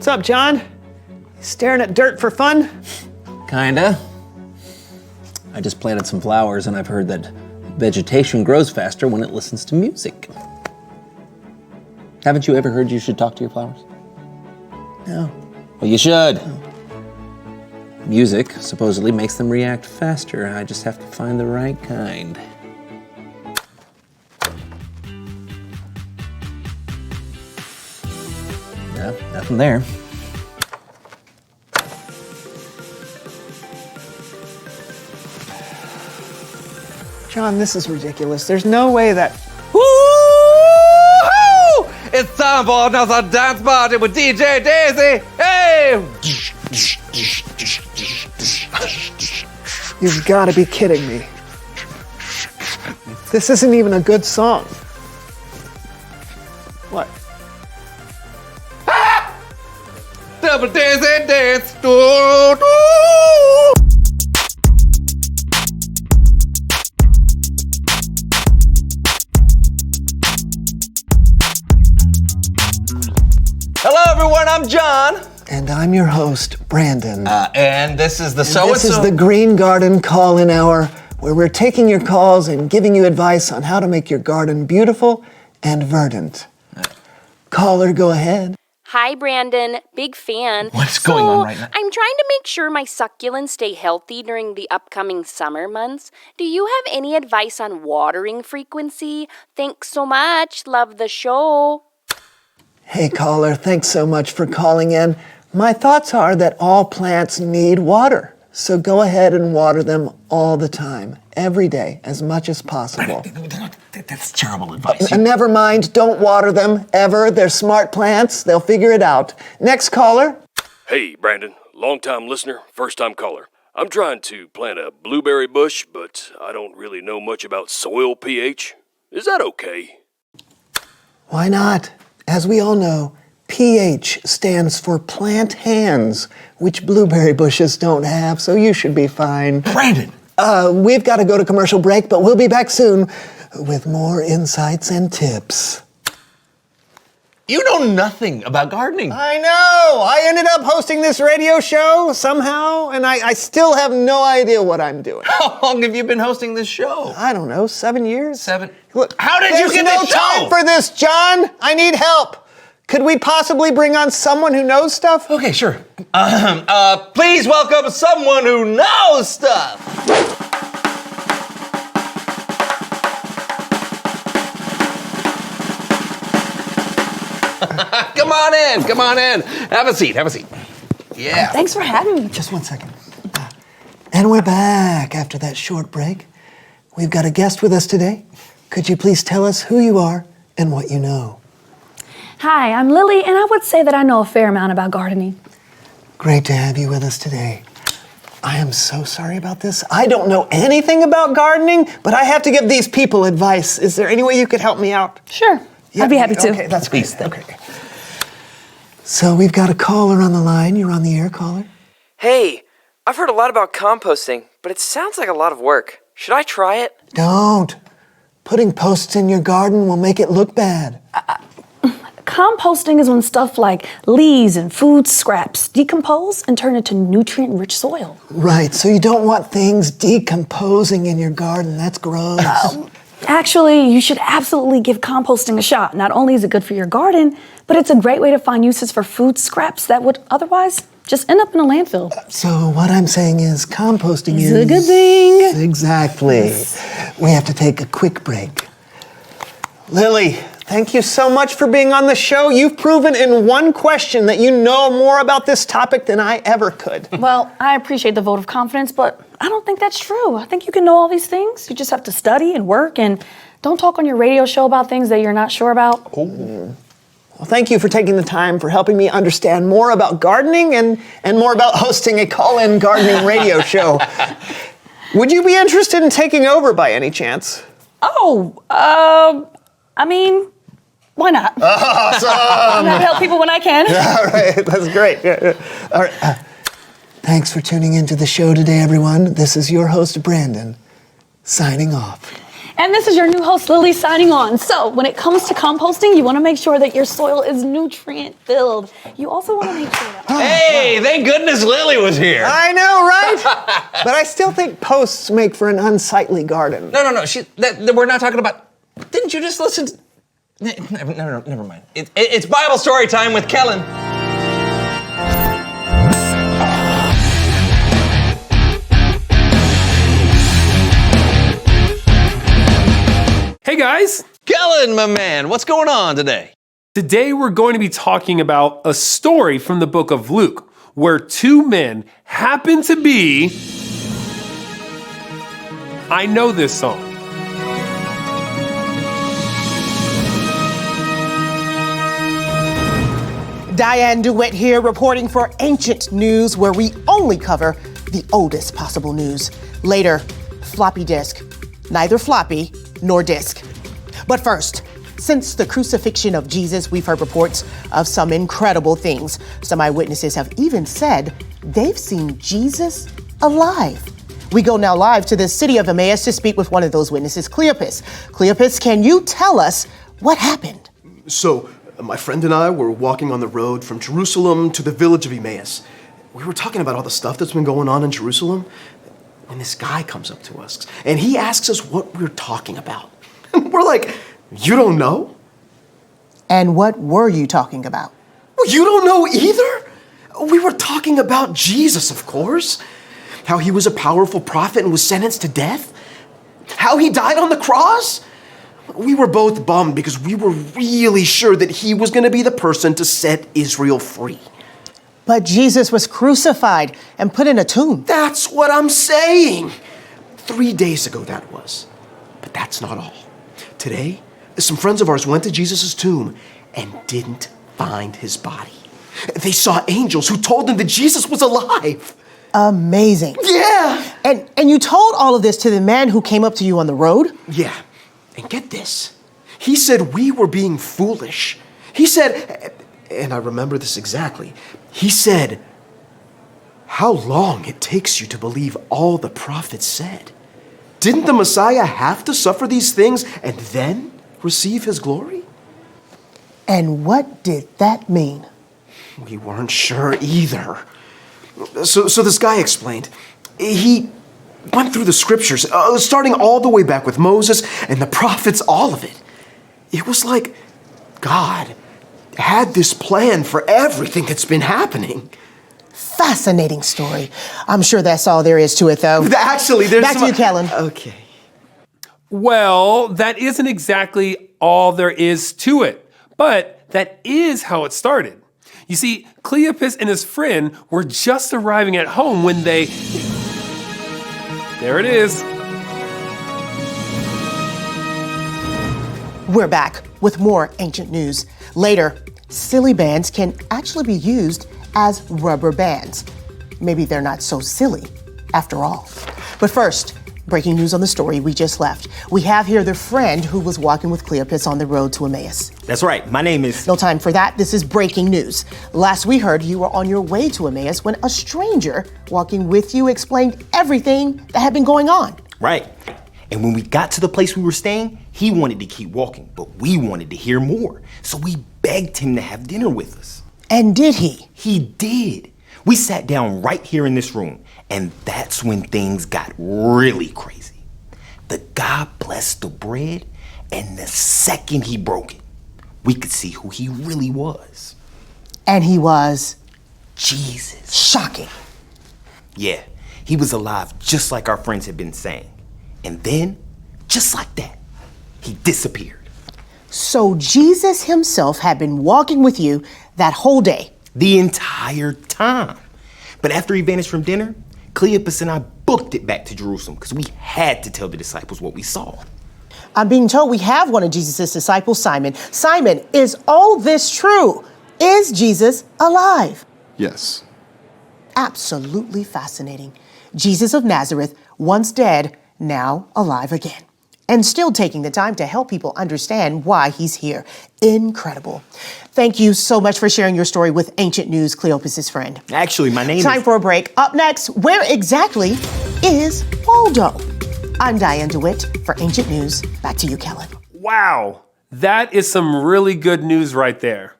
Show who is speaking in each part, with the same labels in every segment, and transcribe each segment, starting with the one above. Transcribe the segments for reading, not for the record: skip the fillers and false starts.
Speaker 1: up, John? Staring at dirt for fun?
Speaker 2: Kinda. I just planted some flowers and I've heard that vegetation grows faster when it listens to music. Haven't you ever heard you should talk to your flowers?
Speaker 1: No.
Speaker 2: Well, you should. Music supposedly makes them react faster. I just have to find the right kind. No, nothing there.
Speaker 1: John, this is ridiculous. There's no way that...
Speaker 3: Woo-hoo! It's time for another dance party with DJ Daisy. Hey!
Speaker 1: You've got to be kidding me. This isn't even a good song. What?
Speaker 3: Double Daisy dance. Do, do. Hello, everyone. I'm John.
Speaker 1: And I'm your host, Brandon.
Speaker 3: And this is the
Speaker 1: This is the Green Garden Call-In Hour, where we're taking your calls and giving you advice on how to make your garden beautiful and verdant. Caller, go ahead.
Speaker 4: Hi, Brandon. Big fan.
Speaker 2: What's going on right now?
Speaker 4: I'm trying to make sure my succulents stay healthy during the upcoming summer months. Do you have any advice on watering frequency? Thanks so much. Love the show.
Speaker 1: Hey, caller, thanks so much for calling in. My thoughts are that all plants need water, so go ahead and water them all the time, every day, as much as possible.
Speaker 2: That's terrible advice.
Speaker 1: And never mind, don't water them, ever. They're smart plants. They'll figure it out. Next caller.
Speaker 5: Hey, Brandon, long-time listener, first-time caller. I'm trying to plant a blueberry bush, but I don't really know much about soil pH. Is that okay?
Speaker 1: Why not? As we all know, pH stands for plant hands, which blueberry bushes don't have, so you should be fine.
Speaker 2: Brandon!
Speaker 1: We've got to go to commercial break, but we'll be back soon with more insights and tips.
Speaker 2: You know nothing about gardening.
Speaker 1: I know! I ended up hosting this radio show somehow, and I still have no idea what I'm doing.
Speaker 2: How long have you been hosting this show?
Speaker 1: I don't know, 7 years?
Speaker 2: 7.
Speaker 1: Look,
Speaker 2: How did you
Speaker 1: there's
Speaker 2: get
Speaker 1: no
Speaker 2: this show?
Speaker 1: time for this, John! I need help! Could we possibly bring on someone who knows stuff?
Speaker 2: Okay, sure.
Speaker 3: Please welcome someone who knows stuff. Come on in. Have a seat. Yeah.
Speaker 6: Thanks for having me.
Speaker 1: Just 1 second. And we're back after that short break. We've got a guest with us today. Could you please tell us who you are and what you know?
Speaker 6: Hi, I'm Lily, and I would say that I know a fair amount about gardening.
Speaker 1: Great to have you with us today. I am so sorry about this. I don't know anything about gardening, but I have to give these people advice. Is there any way you could help me out?
Speaker 6: Sure, I'd be happy to.
Speaker 1: Okay, that's great. Okay. So we've got a caller on the line. You're on the air, caller.
Speaker 7: Hey, I've heard a lot about composting, but it sounds like a lot of work. Should I try it?
Speaker 1: Don't. Putting posts in your garden will make it look bad.
Speaker 6: Composting is when stuff like leaves and food scraps decompose and turn into nutrient-rich soil.
Speaker 1: Right, so you don't want things decomposing in your garden. That's gross.
Speaker 6: Actually, you should absolutely give composting a shot. Not only is it good for your garden, but it's a great way to find uses for food scraps that would otherwise just end up in a landfill.
Speaker 1: So what I'm saying is composting is...
Speaker 6: a good thing.
Speaker 1: Exactly. Yes. We have to take a quick break. Lily, thank you so much for being on the show. You've proven in one question that you know more about this topic than I ever could.
Speaker 6: Well, I appreciate the vote of confidence, but I don't think that's true. I think you can know all these things. You just have to study and work, and don't talk on your radio show about things that you're not sure about.
Speaker 1: Oh. Well, thank you for taking the time for helping me understand more about gardening and more about hosting a call-in gardening radio show. Would you be interested in taking over by any chance?
Speaker 6: I mean, why not?
Speaker 1: Awesome!
Speaker 6: I'm happy to help people when I can.
Speaker 1: All right, that's great. All right. Thanks for tuning into the show today, everyone. This is your host, Brandon, signing off.
Speaker 6: And this is your new host, Lily, signing on. So, when it comes to composting, you want to make sure that your soil is nutrient-filled. You also want to make sure that...
Speaker 2: Hey, thank goodness Lily was here.
Speaker 1: I know, right? But I still think posts make for an unsightly garden.
Speaker 2: No. We're not talking about. Didn't you just listen? Never mind. It's Bible story time with Kellen.
Speaker 8: Hey guys!
Speaker 2: Kellen, my man, what's going on today?
Speaker 8: Today we're going to be talking about a story from the book of Luke, where two men happen to be... I know this song.
Speaker 9: Diane DeWitt here, reporting for Ancient News, where we only cover the oldest possible news. Later, floppy disk. Neither floppy nor disk. But first, since the crucifixion of Jesus, we've heard reports of some incredible things. Some eyewitnesses have even said they've seen Jesus alive. We go now live to the city of Emmaus to speak with one of those witnesses, Cleopas. Cleopas, can you tell us what happened?
Speaker 10: So, my friend and I were walking on the road from Jerusalem to the village of Emmaus. We were talking about all the stuff that's been going on in Jerusalem, and this guy comes up to us, and he asks us what we're talking about. And we're like, you don't know?
Speaker 9: And what were you talking about?
Speaker 10: Well, you don't know either? We were talking about Jesus, of course. How he was a powerful prophet and was sentenced to death. How he died on the cross. We were both bummed because we were really sure that he was going to be the person to set Israel free.
Speaker 9: But Jesus was crucified and put in a tomb.
Speaker 10: That's what I'm saying. 3 days ago that was. But that's not all. Today, some friends of ours went to Jesus' tomb and didn't find his body. They saw angels who told them that Jesus was alive.
Speaker 9: Amazing.
Speaker 10: Yeah.
Speaker 9: And you told all of this to the man who came up to you on the road?
Speaker 10: Yeah. And get this. He said we were being foolish. He said, and I remember this exactly, he said, how long it takes you to believe all the prophets said. Didn't the Messiah have to suffer these things and then receive his glory?
Speaker 9: And what did that mean?
Speaker 10: We weren't sure either. So this guy explained. He went through the scriptures, starting all the way back with Moses and the prophets, all of it. It was like God had this plan for everything that's been happening.
Speaker 9: Fascinating story. I'm sure that's all there is to it, though.
Speaker 10: Actually, there's
Speaker 9: Back to you, Kellen.
Speaker 10: Okay.
Speaker 8: Well, that isn't exactly all there is to it, but that is how it started. You see, Cleopas and his friend were just arriving at home when they... There it is.
Speaker 9: We're back with more Ancient News. Later, silly bands can actually be used as rubber bands. Maybe they're not so silly after all. But first, breaking news on the story we just left. We have here the friend who was walking with Cleopas on the road to Emmaus.
Speaker 11: That's right. My name is...
Speaker 9: No time for that. This is breaking news. Last we heard, you were on your way to Emmaus when a stranger walking with you explained everything that had been going on.
Speaker 11: Right. And when we got to the place we were staying, he wanted to keep walking, but we wanted to hear more. So we begged him to have dinner with us.
Speaker 9: And did he?
Speaker 11: He did. We sat down right here in this room, and that's when things got really crazy. The guy blessed the bread, and the second he broke it, we could see who he really was.
Speaker 9: And he was?
Speaker 11: Jesus.
Speaker 9: Shocking.
Speaker 11: Yeah, he was alive just like our friends had been saying. And then, just like that, he disappeared.
Speaker 9: So Jesus himself had been walking with you that whole day?
Speaker 11: The entire time. But after he vanished from dinner, Cleopas and I booked it back to Jerusalem because we had to tell the disciples what we saw.
Speaker 9: I'm being told we have one of Jesus' disciples, Simon. Simon, is all this true? Is Jesus alive?
Speaker 10: Yes.
Speaker 9: Absolutely fascinating. Jesus of Nazareth, once dead, now alive again. And still taking the time to help people understand why he's here. Incredible. Thank you so much for sharing your story with Ancient News, Cleopas' friend.
Speaker 11: Actually, my name
Speaker 9: Time
Speaker 11: is...
Speaker 9: for a break. Up next, where exactly is Waldo? I'm Diane DeWitt for Ancient News. Back to you, Kellen.
Speaker 8: Wow, that is some really good news right there.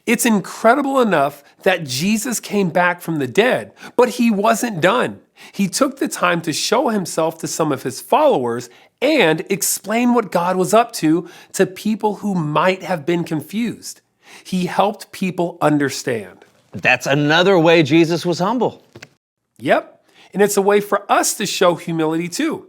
Speaker 8: It's incredible enough that Jesus came back from the dead, but he wasn't done. He took the time to show himself to some of his followers and explain what God was up to people who might have been confused. He helped people understand.
Speaker 2: That's another way Jesus was humble.
Speaker 8: Yep, and it's a way for us to show humility too.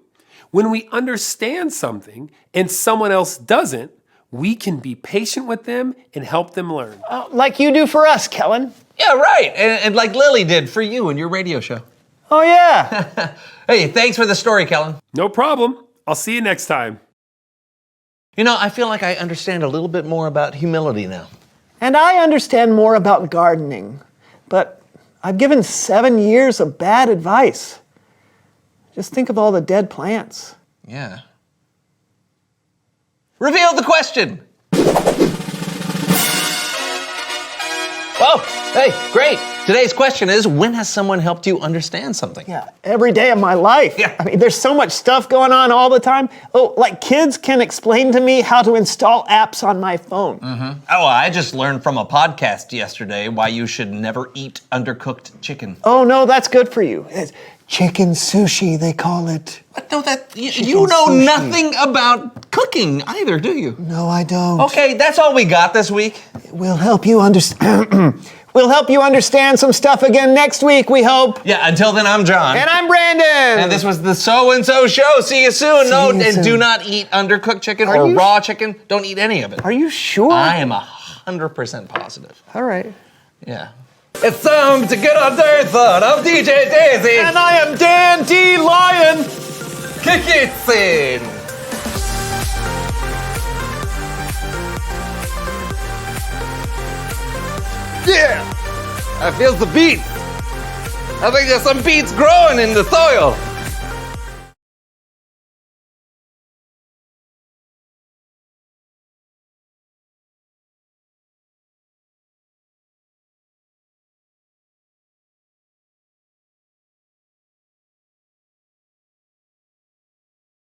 Speaker 8: When we understand something and someone else doesn't, we can be patient with them and help them learn.
Speaker 1: Like you do for us, Kellen.
Speaker 2: Yeah, right. And like Lily did for you in your radio show.
Speaker 1: Oh, yeah.
Speaker 2: Hey, thanks for the story, Kellen.
Speaker 8: No problem. I'll see you next time.
Speaker 2: You know, I feel like I understand a little bit more about humility now.
Speaker 1: And I understand more about gardening, but I've given 7 years of bad advice. Just think of all the dead plants.
Speaker 2: Yeah. Reveal the question. Oh, hey, great. Today's question is, when has someone helped you understand something?
Speaker 1: Yeah, every day of my life.
Speaker 2: Yeah.
Speaker 1: I mean, there's so much stuff going on all the time. Oh, like kids can explain to me how to install apps on my phone.
Speaker 2: Mm-hmm. Oh, I just learned from a podcast yesterday why you should never eat undercooked chicken.
Speaker 1: Oh, no, that's good for you. It's chicken sushi, they call it.
Speaker 2: But no, you know
Speaker 1: sushi.
Speaker 2: nothing about cooking either, do you?
Speaker 1: No, I don't.
Speaker 2: Okay, that's all we got this week.
Speaker 1: We'll help you understand. We'll help you understand some stuff again next week, we hope.
Speaker 2: Yeah, until then, I'm John.
Speaker 1: And I'm Brandon.
Speaker 2: And this was the So-and-So Show. See you soon.
Speaker 1: See you
Speaker 2: Do
Speaker 1: soon.
Speaker 2: not eat undercooked chicken
Speaker 1: Are
Speaker 2: or
Speaker 1: you
Speaker 2: raw chicken. Don't eat any of it.
Speaker 1: Are you sure?
Speaker 2: I am 100% positive.
Speaker 1: All right.
Speaker 2: Yeah.
Speaker 3: It's time to get a dirty thought of DJ Daisy.
Speaker 1: And I am Dan D. Lion.
Speaker 3: Kick it, scene. Yeah, I feel the beat. I think there's some beats growing in the soil.